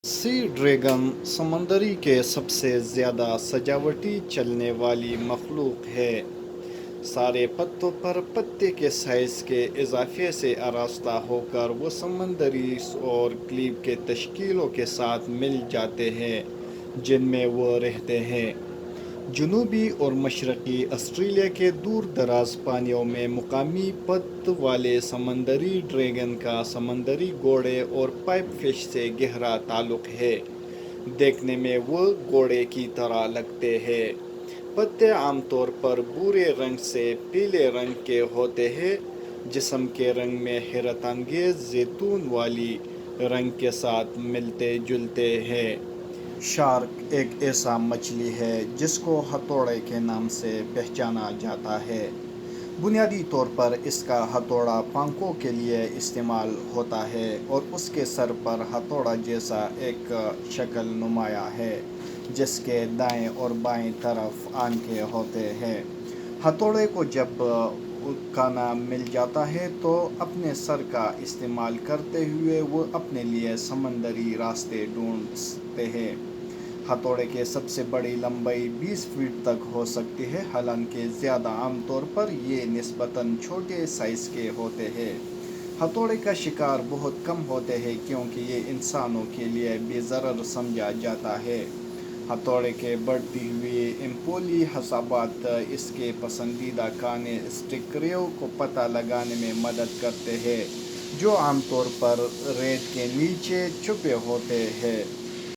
Sea dragon समंदरी के सबसे ज़्यादा सजावटी चलने वाली मखलूक है। सारे पत्तों पर पत्ते के साइज़ के इजाफे से आरास्ता होकर वो समंदरी और क्लीब के तश्कीलों के साथ मिल जाते हैं जिनमें वो रहते हैं। जनूबी और मशरक़ी ऑस्ट्रेलिया के दूर दराज पानियों में मुकामी पत्त वाले समंदरी ड्रैगन का समंदरी घोड़े और पाइप फिश से गहरा ताल्लुक़ है। देखने में वो घोड़े की तरह लगते हैं। पत्ते आमतौर पर भूरे रंग से पीले रंग के होते हैं। जिस्म के रंग में हैरतअंगेज़ जैतून वाली रंग के साथ मिलते जुलते हैं। शार्क एक ऐसा मछली है जिसको हथौड़े के नाम से पहचाना जाता है। बुनियादी तौर पर इसका हथौड़ा पंखों के लिए इस्तेमाल होता है और उसके सर पर हथौड़ा जैसा एक शक्ल नुमाया है जिसके दाएं और बाएं तरफ आंखें होते हैं। हथौड़े को जब खाना मिल जाता है तो अपने सर का इस्तेमाल करते हुए वो अपने लिए समंदरी रास्ते ढूंढते हैं। हथौड़े के सबसे बड़ी लंबाई 20 फीट तक हो सकती है, हालांकि ज़्यादा आमतौर पर ये निस्बतन छोटे साइज़ के होते हैं। हथौड़े का शिकार बहुत कम होते हैं क्योंकि ये इंसानों के लिए बेज़रर समझा जाता है। हथौड़े के बढ़ती हुई एम्पोली हसाबात इसके पसंदीदा खाने स्टिकरियों को पता लगाने में मदद करते हैं जो आमतौर पर रेत के नीचे छुपे होते हैं।